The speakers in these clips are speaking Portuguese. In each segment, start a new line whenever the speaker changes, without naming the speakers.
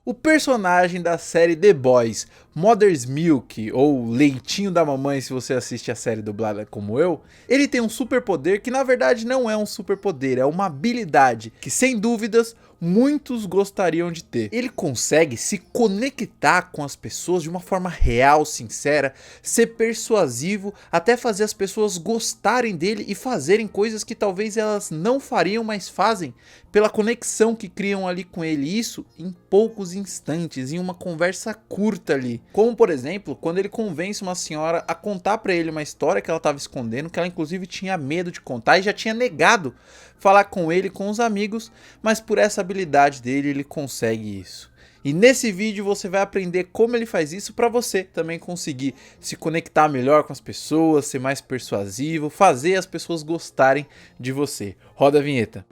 O personagem da série The Boys, Mother's Milk, ou Leitinho da Mamãe se você assiste a série dublada como eu, ele tem um superpoder que na verdade não é um superpoder, é uma habilidade que sem dúvidas muitos gostariam de ter. Ele consegue se conectar com as pessoas de uma forma real, sincera, ser persuasivo, até fazer as pessoas gostarem dele e fazerem coisas que talvez elas não fariam, mas fazem pela conexão que criam ali com ele. Isso em poucos instantes, em uma conversa curta ali. Como por exemplo, quando ele convence uma senhora a contar pra ele uma história que ela estava escondendo, que ela inclusive tinha medo de contar e já tinha negado falar com ele, com os amigos, mas por essa habilidade dele ele consegue isso. E nesse vídeo você vai aprender como ele faz isso para você também conseguir se conectar melhor com as pessoas, ser mais persuasivo, fazer as pessoas gostarem de você. Roda a vinheta.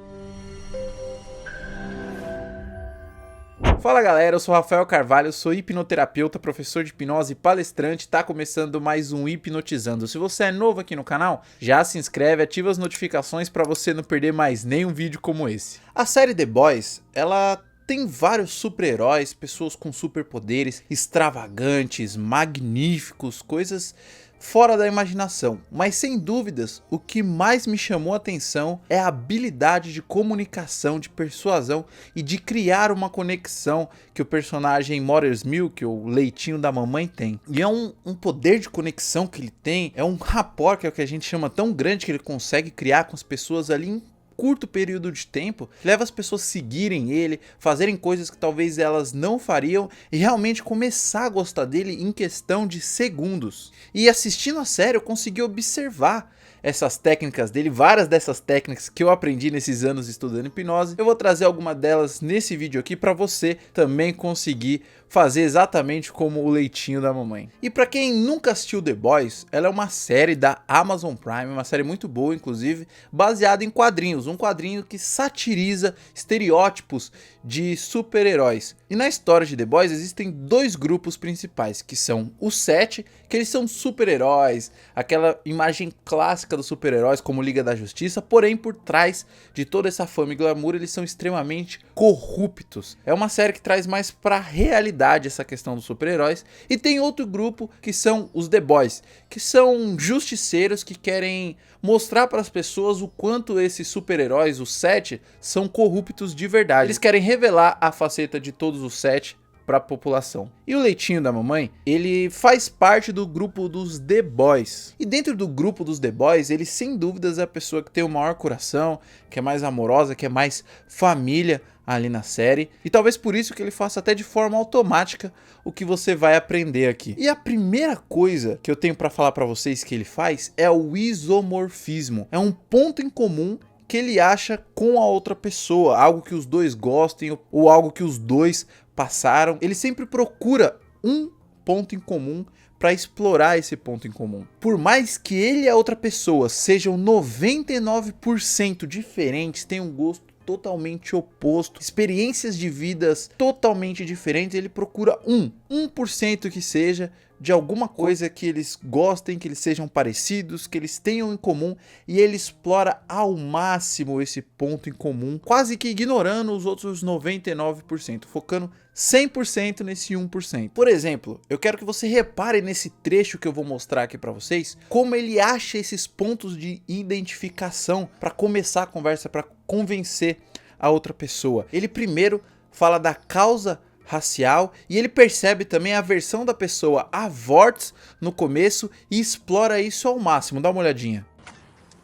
Fala galera, eu sou Rafael Carvalho, sou hipnoterapeuta, professor de hipnose e palestrante. Tá começando mais um Hipnotizando. Se você é novo aqui no canal, já se inscreve, ativa as notificações para você não perder mais nenhum vídeo como esse. A série The Boys, ela tem vários super-heróis, pessoas com superpoderes extravagantes, magníficos, coisas fora da imaginação, mas sem dúvidas o que mais me chamou a atenção é a habilidade de comunicação, de persuasão e de criar uma conexão que o personagem Mother's Milk, ou Leitinho da Mamãe, tem. E é um poder de conexão que ele tem, é um rapport, que é o que a gente chama, tão grande que ele consegue criar com as pessoas ali em curto período de tempo, leva as pessoas a seguirem ele, fazerem coisas que talvez elas não fariam e realmente começar a gostar dele em questão de segundos. E assistindo a série eu consegui observar essas técnicas dele, várias dessas técnicas que eu aprendi nesses anos estudando hipnose. Eu vou trazer alguma delas nesse vídeo aqui para você também conseguir fazer exatamente como o Leitinho da Mamãe. E para quem nunca assistiu The Boys, ela é uma série da Amazon Prime, uma série muito boa inclusive, baseada em quadrinhos, um quadrinho que satiriza estereótipos de super-heróis. E na história de The Boys existem dois grupos principais, que são os 7, que eles são super-heróis, aquela imagem clássica dos super-heróis como Liga da Justiça, porém por trás de toda essa fama e glamour eles são extremamente corruptos. É uma série que traz mais pra realidade essa questão dos super-heróis. E tem outro grupo que são os The Boys, que são justiceiros que querem mostrar para as pessoas o quanto esses super-heróis, os 7, são corruptos de verdade. Eles querem revelar a faceta de todos os 7 para a população. E o Leitinho da Mamãe, ele faz parte do grupo dos The Boys. E dentro do grupo dos The Boys, ele sem dúvidas é a pessoa que tem o maior coração, que é mais amorosa, que é mais família ali na série. E talvez por isso que ele faça até de forma automática o que você vai aprender aqui. E a primeira coisa que eu tenho para falar para vocês que ele faz é o isomorfismo. É um ponto em comum que ele acha com a outra pessoa, algo que os dois gostem ou algo que os dois passaram. Ele sempre procura um ponto em comum para explorar esse ponto em comum. Por mais que ele e a outra pessoa sejam 99% diferentes, tenham um gosto totalmente oposto, experiências de vidas totalmente diferentes, ele procura 1% que seja de alguma coisa que eles gostem, que eles sejam parecidos, que eles tenham em comum, e ele explora ao máximo esse ponto em comum, quase que ignorando os outros 99%, focando 100% nesse 1%. Por exemplo, eu quero que você repare nesse trecho que eu vou mostrar aqui para vocês, como ele acha esses pontos de identificação para começar a conversa, para convencer a outra pessoa. Ele primeiro fala da causa racial e ele percebe também a versão da pessoa a Vortex no começo e explora isso ao máximo. Dá uma olhadinha.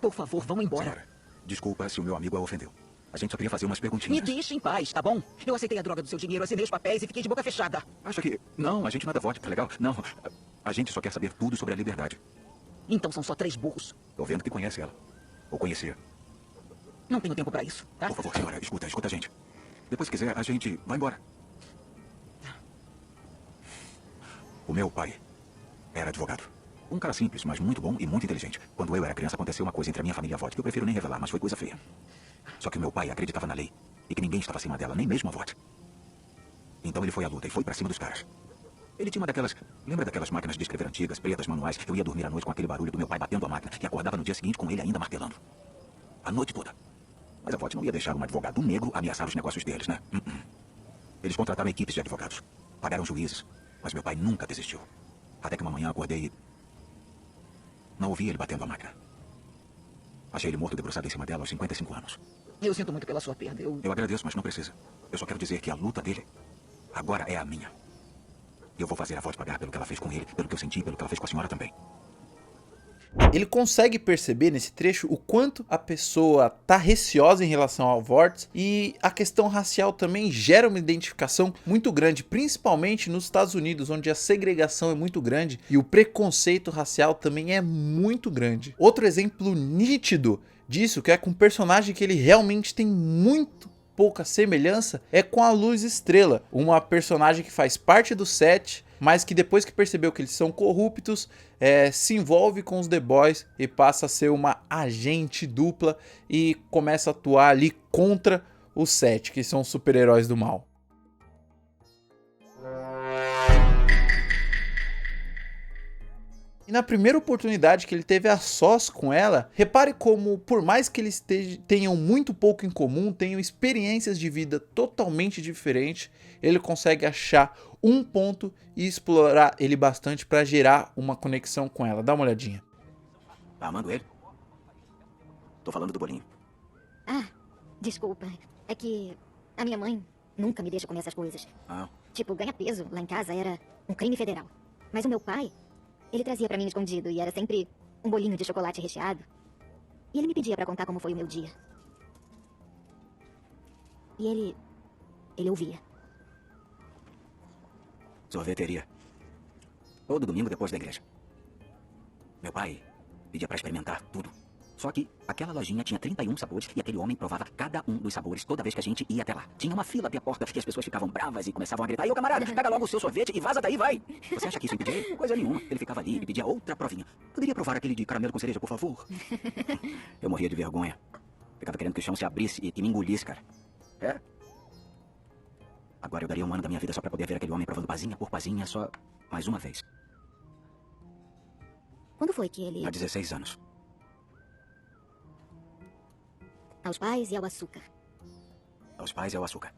Por favor, vão embora.
Senhora, desculpa se o meu amigo a ofendeu. A gente só queria fazer umas perguntinhas.
Me deixe em paz, tá bom? Eu aceitei a droga do seu dinheiro, assinei os papéis e fiquei de boca fechada.
Acha que... Não, a gente nada vote, tá legal? Não, a gente só quer saber tudo sobre a liberdade.
Então são só 3 burros.
Tô vendo que conhece ela. Ou conhecia.
Não tenho tempo pra isso, tá?
Por favor, senhora, escuta a gente. Depois se quiser, a gente vai embora. O meu pai era advogado. Um cara simples, mas muito bom e muito inteligente. Quando eu era criança, aconteceu uma coisa entre a minha família e a Vought que eu prefiro nem revelar, mas foi coisa feia. Só que o meu pai acreditava na lei e que ninguém estava acima dela, nem mesmo a Vought. Então ele foi à luta e foi pra cima dos caras. Ele tinha uma daquelas... Lembra daquelas máquinas de escrever antigas, pretas, manuais? Eu ia dormir à noite com aquele barulho do meu pai batendo a máquina e acordava no dia seguinte com ele ainda martelando. A noite toda. Mas a Vought não ia deixar um advogado negro ameaçar os negócios deles, né? Eles contrataram equipes de advogados. Pagaram juízes. Mas meu pai nunca desistiu. Até que uma manhã acordei e... não ouvi ele batendo a máquina. Achei ele morto debruçado em cima dela aos 55 anos.
Eu sinto muito pela sua perda.
Eu agradeço, mas não precisa. Eu só quero dizer que a luta dele agora é a minha. E eu vou fazer a Vought pagar pelo que ela fez com ele, pelo que eu senti, pelo que ela fez com a senhora também.
Ele consegue perceber nesse trecho o quanto a pessoa tá receosa em relação ao Vought, e a questão racial também gera uma identificação muito grande, principalmente nos Estados Unidos, onde a segregação é muito grande e o preconceito racial também é muito grande. Outro exemplo nítido disso, que é com um personagem que ele realmente tem muito pouca semelhança, é com a Luz Estrela, uma personagem que faz parte do set, mas que depois que percebeu que eles são corruptos, se envolve com os The Boys e passa a ser uma agente dupla e começa a atuar ali contra os Set, que são os super-heróis do mal. E na primeira oportunidade que ele teve a sós com ela, repare como, por mais que eles tenham muito pouco em comum, tenham experiências de vida totalmente diferentes, ele consegue achar um ponto e explorar ele bastante para gerar uma conexão com ela. Dá uma olhadinha.
Tá amando ele? Tô falando do bolinho.
Ah, desculpa. É que a minha mãe nunca me deixa comer essas coisas.
Ah,
Tipo, ganhar peso lá em casa era um crime federal. Mas o meu pai, ele trazia pra mim escondido e era sempre um bolinho de chocolate recheado. E ele me pedia pra contar como foi o meu dia. E ele ouvia.
sorveteria. Todo domingo depois da igreja. Meu pai pedia pra experimentar tudo. Só que aquela lojinha tinha 31 sabores e aquele homem provava cada um dos sabores toda vez que a gente ia até lá. Tinha uma fila até a porta que as pessoas ficavam bravas e começavam a gritar: "Ei, ô camarada, pega logo o seu sorvete e vaza daí, vai!" Você acha que isso impedia ele? Coisa nenhuma. Ele ficava ali e pedia outra provinha. Poderia provar aquele de caramelo com cereja, por favor? Eu morria de vergonha. Ficava querendo que o chão se abrisse e me engolisse, cara. É? Agora eu daria um ano da minha vida só pra poder ver aquele homem provando pazinha por pazinha, só mais uma vez.
Quando foi que ele...
Há 16 anos.
Aos pais e ao açúcar.
Aos pais e ao açúcar.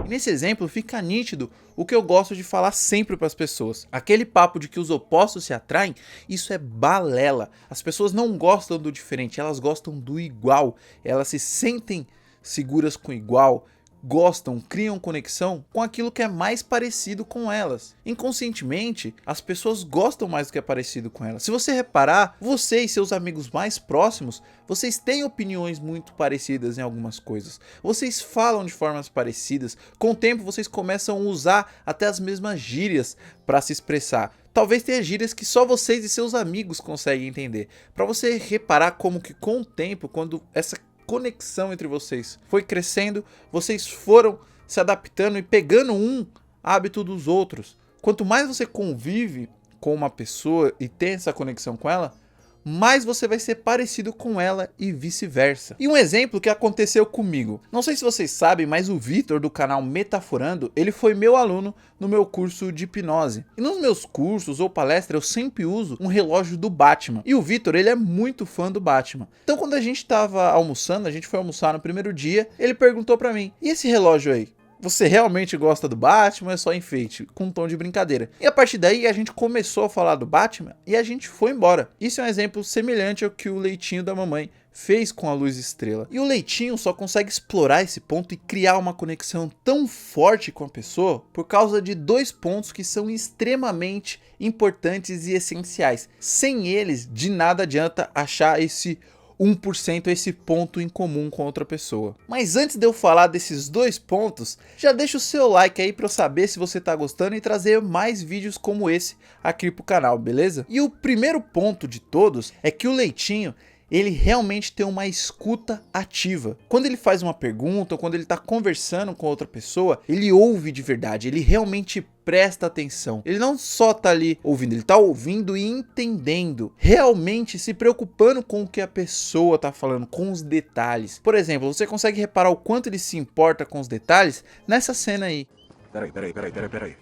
E nesse exemplo fica nítido o que eu gosto de falar sempre para as pessoas. Aquele papo de que os opostos se atraem, isso é balela. As pessoas não gostam do diferente, elas gostam do igual. Elas se sentem seguras com o igual, gostam, criam conexão com aquilo que é mais parecido com elas. Inconscientemente, as pessoas gostam mais do que é parecido com elas. Se você reparar, você e seus amigos mais próximos, vocês têm opiniões muito parecidas em algumas coisas. Vocês falam de formas parecidas. Com o tempo, vocês começam a usar até as mesmas gírias para se expressar. Talvez tenha gírias que só vocês e seus amigos conseguem entender. Para você reparar como que com o tempo, quando essa conexão entre vocês foi crescendo, vocês foram se adaptando e pegando um hábito dos outros. Quanto mais você convive com uma pessoa e tem essa conexão com ela, mais você vai ser parecido com ela e vice-versa. E um exemplo que aconteceu comigo. Não sei se vocês sabem, mas o Vitor do canal Metaforando, ele foi meu aluno no meu curso de hipnose. E nos meus cursos ou palestras eu sempre uso um relógio do Batman. E o Vitor, ele é muito fã do Batman. Então quando a gente tava almoçando, a gente foi almoçar no primeiro dia, ele perguntou pra mim: "E esse relógio aí? Você realmente gosta do Batman ou é só enfeite?" Com um tom de brincadeira. E a partir daí a gente começou a falar do Batman e a gente foi embora. Isso é um exemplo semelhante ao que o Leitinho da mamãe fez com a Luz Estrela. E o Leitinho só consegue explorar esse ponto e criar uma conexão tão forte com a pessoa por causa de dois pontos que são extremamente importantes e essenciais. Sem eles, de nada adianta achar esse 1%, esse ponto em comum com outra pessoa. Mas antes de eu falar desses dois pontos, já deixa o seu like aí para eu saber se você tá gostando e trazer mais vídeos como esse aqui pro canal, beleza? E o primeiro ponto de todos é que o Leitinho, ele realmente tem uma escuta ativa. Quando ele faz uma pergunta ou quando ele tá conversando com outra pessoa, ele ouve de verdade, ele realmente presta atenção. Ele não só tá ali ouvindo, ele tá ouvindo e entendendo, realmente se preocupando com o que a pessoa tá falando, com os detalhes. Por exemplo, você consegue reparar o quanto ele se importa com os detalhes nessa cena aí.
Peraí.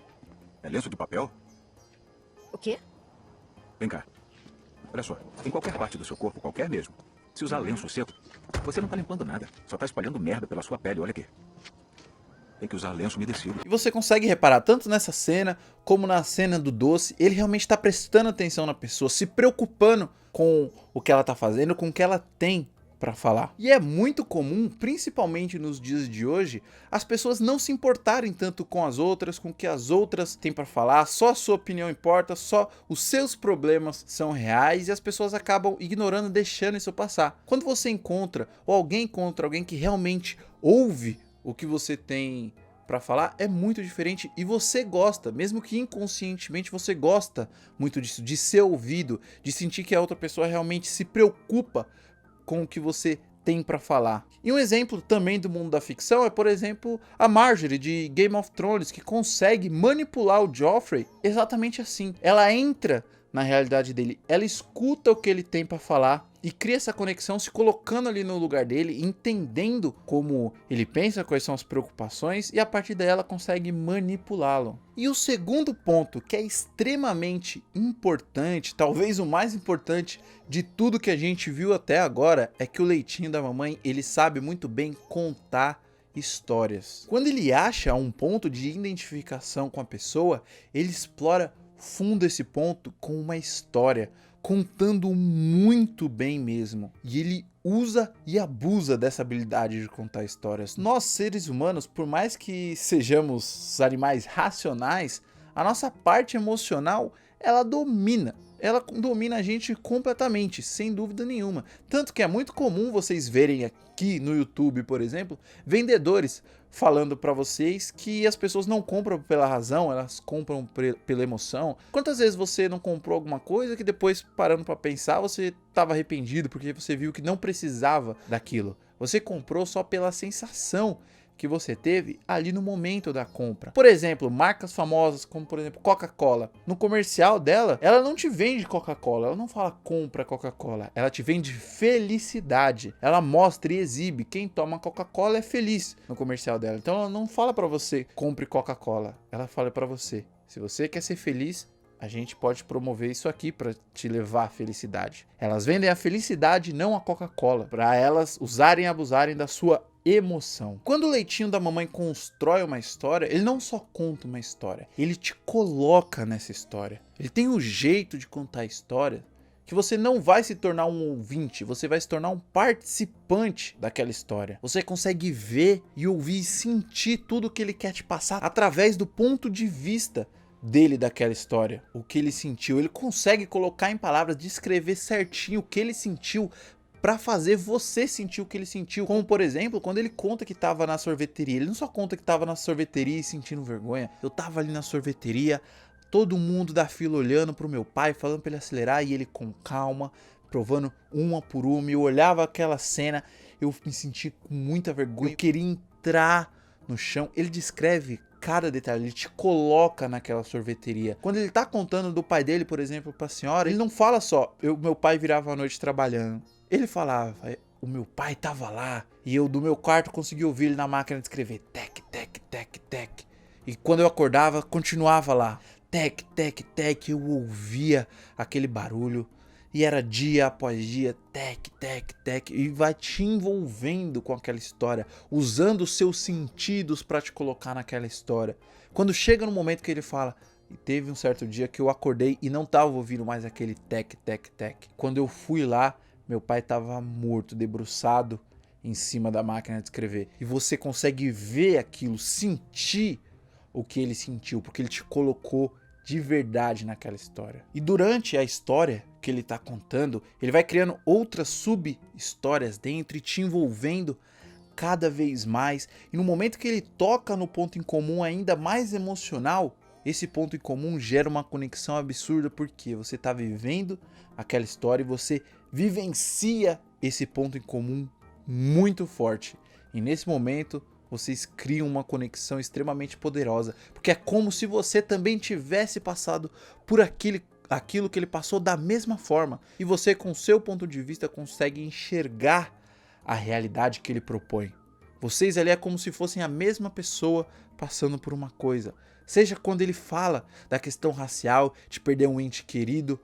É lenço de papel?
O quê?
Vem cá. Olha só, em qualquer parte do seu corpo, qualquer mesmo, se usar lenço seco, você não tá limpando nada, só tá espalhando merda pela sua pele, olha aqui. Tem que usar lenço umedecido.
E você consegue reparar, tanto nessa cena, como na cena do doce, ele realmente está prestando atenção na pessoa, se preocupando com o que ela está fazendo, com o que ela tem para falar. E é muito comum, principalmente nos dias de hoje, as pessoas não se importarem tanto com as outras, com o que as outras têm para falar, só a sua opinião importa, só os seus problemas são reais e as pessoas acabam ignorando, deixando isso passar. Quando você encontra, ou alguém encontra alguém que realmente ouve o que você tem para falar, é muito diferente e você gosta, mesmo que inconscientemente você gosta muito disso, de ser ouvido, de sentir que a outra pessoa realmente se preocupa com o que você tem para falar. E um exemplo também do mundo da ficção é, por exemplo, a Marjorie de Game of Thrones, que consegue manipular o Joffrey exatamente assim. Ela entra na realidade dele, ela escuta o que ele tem para falar e cria essa conexão, se colocando ali no lugar dele, entendendo como ele pensa, quais são as preocupações, e a partir daí ela consegue manipulá-lo. E o segundo ponto, que é extremamente importante, talvez o mais importante de tudo que a gente viu até agora, é que o Leitinho da Mamãe, ele sabe muito bem contar histórias. Quando ele acha um ponto de identificação com a pessoa, ele explora fundo esse ponto com uma história, contando muito bem mesmo. E ele usa e abusa dessa habilidade de contar histórias. Nós, seres humanos, por mais que sejamos animais racionais, a nossa parte emocional, ela domina a gente completamente, sem dúvida nenhuma. Tanto que é muito comum vocês verem aqui no YouTube, por exemplo, vendedores falando para vocês que as pessoas não compram pela razão, elas compram pela emoção. Quantas vezes você não comprou alguma coisa que depois, parando para pensar, você estava arrependido porque você viu que não precisava daquilo? Você comprou só pela sensação que você teve ali no momento da compra. Por exemplo, marcas famosas como, por exemplo, Coca-Cola. No comercial dela, ela não te vende Coca-Cola, ela não fala compra Coca-Cola, ela te vende felicidade. Ela mostra e exibe quem toma Coca-Cola é feliz no comercial dela. Então ela não fala para você compre Coca-Cola, ela fala para você, se você quer ser feliz, a gente pode promover isso aqui para te levar à felicidade. Elas vendem a felicidade, não a Coca-Cola, para elas usarem e abusarem da sua emoção. Quando o Leitinho da Mamãe constrói uma história, ele não só conta uma história, ele te coloca nessa história. Ele tem um jeito de contar a história que você não vai se tornar um ouvinte, você vai se tornar um participante daquela história. Você consegue ver e ouvir e sentir tudo que ele quer te passar através do ponto de vista dele daquela história, o que ele sentiu. Ele consegue colocar em palavras, descrever certinho o que ele sentiu para fazer você sentir o que ele sentiu. Como, por exemplo, quando ele conta que tava na sorveteria. Ele não só conta que tava na sorveteria e sentindo vergonha. Eu tava ali na sorveteria, todo mundo da fila olhando pro meu pai, falando pra ele acelerar, e ele com calma, provando uma por uma. Eu olhava aquela cena, eu me senti com muita vergonha, eu queria entrar no chão. Ele descreve cada detalhe, ele te coloca naquela sorveteria. Quando ele tá contando do pai dele, por exemplo, pra senhora, ele não fala só, meu pai virava à noite trabalhando. Ele falava, o meu pai tava lá, e eu do meu quarto consegui ouvir ele na máquina de escrever, tec, tec, tec, tec. E quando eu acordava, continuava lá, tec, tec, tec, eu ouvia aquele barulho. E era dia após dia, tec, tec, tec, e vai te envolvendo com aquela história, usando os seus sentidos para te colocar naquela história. Quando chega no momento que ele fala, teve um certo dia que eu acordei e não tava ouvindo mais aquele tec, tec, tec. Quando eu fui lá, meu pai tava morto, debruçado em cima da máquina de escrever. E você consegue ver aquilo, sentir o que ele sentiu, porque ele te colocou de verdade naquela história. E durante a história que ele tá contando, ele vai criando outras sub-histórias dentro e te envolvendo cada vez mais. E no momento que ele toca no ponto em comum ainda mais emocional, esse ponto em comum gera uma conexão absurda, porque você tá vivendo aquela história e você vivencia esse ponto em comum muito forte. E nesse momento vocês criam uma conexão extremamente poderosa, porque é como se você também tivesse passado por aquilo que ele passou da mesma forma, e você, com seu ponto de vista, consegue enxergar a realidade que ele propõe. Vocês ali é como se fossem a mesma pessoa passando por uma coisa, seja quando ele fala da questão racial, de perder um ente querido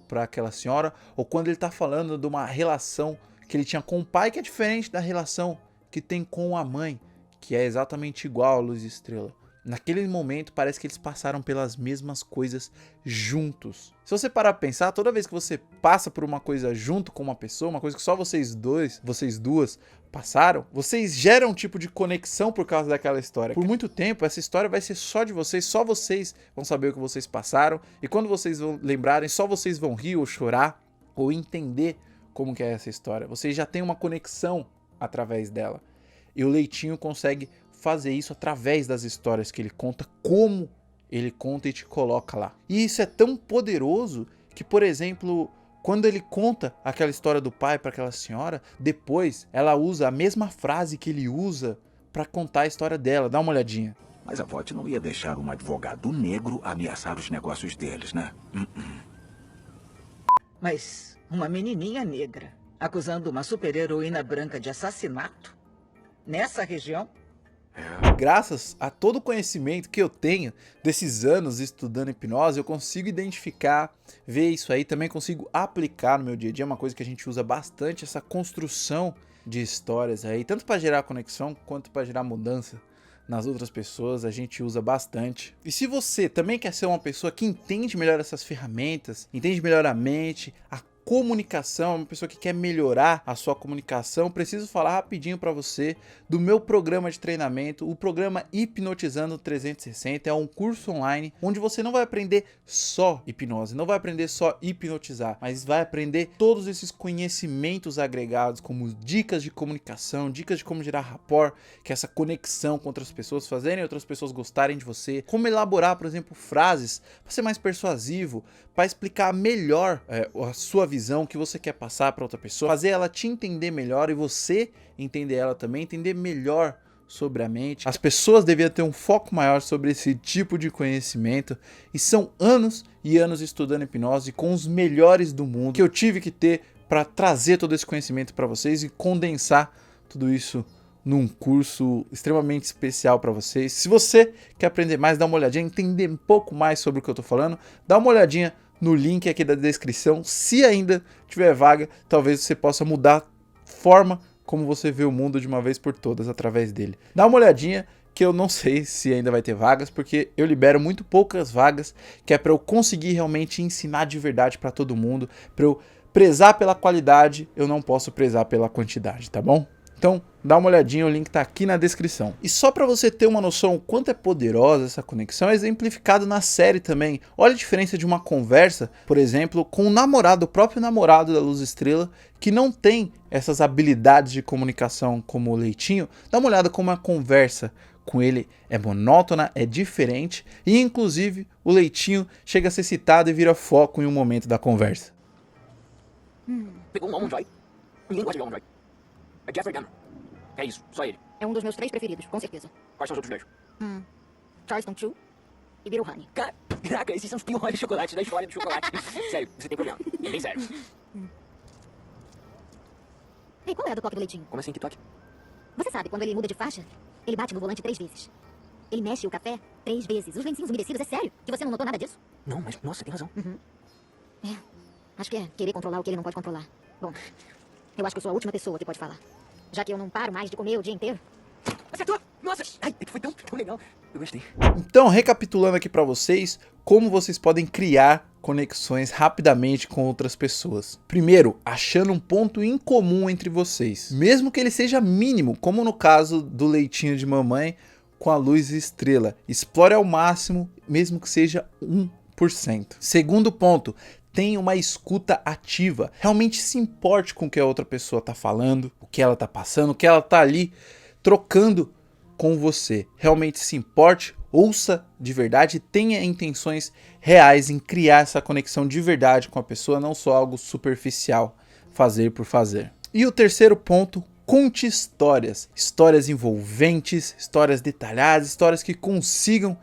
para aquela senhora, ou quando ele está falando de uma relação que ele tinha com o pai, que é diferente da relação que tem com a mãe, que é exatamente igual a Luz e Estrela. Naquele momento parece que eles passaram pelas mesmas coisas juntos. Se você parar pra pensar, toda vez que você passa por uma coisa junto com uma pessoa, uma coisa que só vocês duas passaram, vocês geram um tipo de conexão por causa daquela história. Por muito tempo, essa história vai ser só de vocês, só vocês vão saber o que vocês passaram, e quando vocês vão lembrarem, só vocês vão rir ou chorar ou entender como que é essa história. Vocês já têm uma conexão através dela. E o Leitinho consegue fazer isso através das histórias que ele conta, como ele conta e te coloca lá. E isso é tão poderoso que, por exemplo, quando ele conta aquela história do pai para aquela senhora, depois ela usa a mesma frase que ele usa para contar a história dela. Dá uma olhadinha.
Mas a Vought não ia deixar um advogado negro ameaçar os negócios deles, né?
Mas uma menininha negra acusando uma super-heroína branca de assassinato? Nessa região?
Graças a todo o conhecimento que eu tenho desses anos estudando hipnose, eu consigo identificar, ver isso aí, também consigo aplicar no meu dia a dia. É uma coisa que a gente usa bastante, essa construção de histórias aí, tanto para gerar conexão quanto para gerar mudança nas outras pessoas, a gente usa bastante. E se você também quer ser uma pessoa que entende melhor essas ferramentas, entende melhor a mente, a comunicação, uma pessoa que quer melhorar a sua comunicação, preciso falar rapidinho para você do meu programa de treinamento, o programa Hipnotizando 360. É um curso online onde você não vai aprender só hipnose, não vai aprender só hipnotizar, mas vai aprender todos esses conhecimentos agregados, como dicas de comunicação, dicas de como gerar rapport, que é essa conexão com outras pessoas, fazerem outras pessoas gostarem de você, como elaborar, por exemplo, frases para ser mais persuasivo, para explicar melhor a sua visão que você quer passar para outra pessoa, fazer ela te entender melhor e você entender ela também, entender melhor sobre a mente. As pessoas deviam ter um foco maior sobre esse tipo de conhecimento, e são anos e anos estudando hipnose com os melhores do mundo que eu tive que ter para trazer todo esse conhecimento para vocês e condensar tudo isso num curso extremamente especial para vocês. Se você quer aprender mais, dá uma olhadinha, entender um pouco mais sobre o que eu tô falando, dá uma olhadinha no link aqui da descrição. Se ainda tiver vaga, talvez você possa mudar a forma como você vê o mundo de uma vez por todas através dele. Dá uma olhadinha, que eu não sei se ainda vai ter vagas, porque eu libero muito poucas vagas, que é para eu conseguir realmente ensinar de verdade para todo mundo, para eu prezar pela qualidade, eu não posso prezar pela quantidade, tá bom? Então, dá uma olhadinha, o link tá aqui na descrição. E só para você ter uma noção o quanto é poderosa essa conexão, é exemplificado na série também. Olha a diferença de uma conversa, por exemplo, com o namorado, o próprio namorado da Luz Estrela, que não tem essas habilidades de comunicação como o Leitinho. Dá uma olhada como a conversa com ele é monótona, é diferente, e inclusive o Leitinho chega a ser citado e vira foco em um momento da conversa.
Pegou um Almond Joy. Ninguém gosta de Almond Joy. É Jeffrey Dahmer. É isso, só ele.
É um dos meus 3 preferidos, com certeza.
Quais são os outros 10?
Charleston Chew e Beetle Honey.
Caraca, esses são os piores chocolates da história do chocolate. Sério, você tem problema. É bem sério.
Ei, qual é a do toque do Leitinho?
Como assim, que toque?
Você sabe, quando ele muda de faixa, ele bate no volante 3 vezes. Ele mexe o café 3 vezes. Os lencinhos umedecidos, é sério? Que você não notou nada disso?
Não, mas, nossa, tem razão.
Acho que é querer controlar o que ele não pode controlar. Bom, eu acho que eu sou a última pessoa que pode falar. Já que eu não paro mais de comer o dia inteiro.
Acertou! Nossa! Ai, foi tão legal. Eu gostei.
Então, recapitulando aqui para vocês, como vocês podem criar conexões rapidamente com outras pessoas. Primeiro, achando um ponto em comum entre vocês, mesmo que ele seja mínimo, como no caso do Leitinho de Mamãe com a Luz e Estrela. Explore ao máximo, mesmo que seja 1%. Segundo ponto, tenha uma escuta ativa. Realmente se importe com o que a outra pessoa está falando, o que ela está passando, o que ela está ali trocando com você. Realmente se importe, ouça de verdade e tenha intenções reais em criar essa conexão de verdade com a pessoa, não só algo superficial, fazer por fazer. E o terceiro ponto, conte histórias. Histórias envolventes, histórias detalhadas, histórias que consigam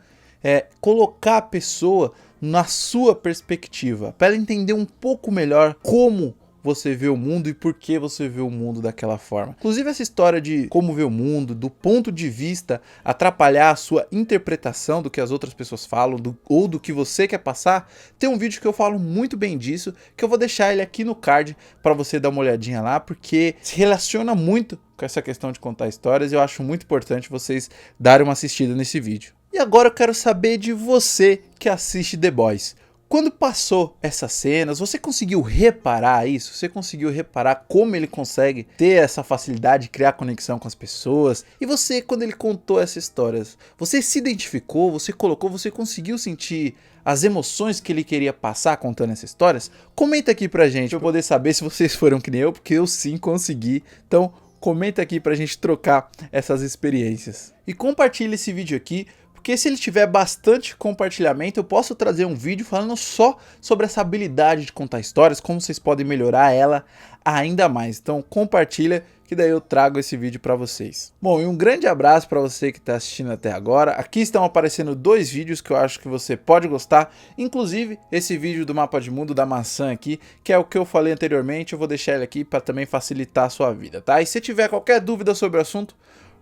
colocar a pessoa na sua perspectiva, para ela entender um pouco melhor como você vê o mundo e por que você vê o mundo daquela forma. Inclusive essa história de como ver o mundo, do ponto de vista, atrapalhar a sua interpretação do que as outras pessoas falam ou do que você quer passar, tem um vídeo que eu falo muito bem disso, que eu vou deixar ele aqui no card para você dar uma olhadinha lá, porque se relaciona muito com essa questão de contar histórias e eu acho muito importante vocês darem uma assistida nesse vídeo. E agora eu quero saber de você que assiste The Boys. Quando passou essas cenas, você conseguiu reparar isso? Você conseguiu reparar como ele consegue ter essa facilidade de criar conexão com as pessoas? E você, quando ele contou essas histórias, você se identificou, você colocou, você conseguiu sentir as emoções que ele queria passar contando essas histórias? Comenta aqui pra gente, pra eu poder saber se vocês foram que nem eu, porque eu sim consegui. Então, comenta aqui pra gente trocar essas experiências. E compartilha esse vídeo aqui, porque se ele tiver bastante compartilhamento, eu posso trazer um vídeo falando só sobre essa habilidade de contar histórias, como vocês podem melhorar ela ainda mais. Então compartilha, que daí eu trago esse vídeo para vocês. Bom, e um grande abraço para você que está assistindo até agora. Aqui estão aparecendo 2 vídeos que eu acho que você pode gostar, inclusive esse vídeo do mapa de mundo da maçã aqui, que é o que eu falei anteriormente, eu vou deixar ele aqui para também facilitar a sua vida, tá? E se tiver qualquer dúvida sobre o assunto,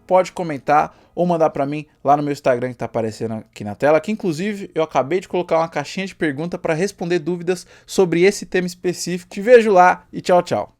pode comentar ou mandar para mim lá no meu Instagram que tá aparecendo aqui na tela, que inclusive eu acabei de colocar uma caixinha de pergunta para responder dúvidas sobre esse tema específico. Te vejo lá e tchau, tchau.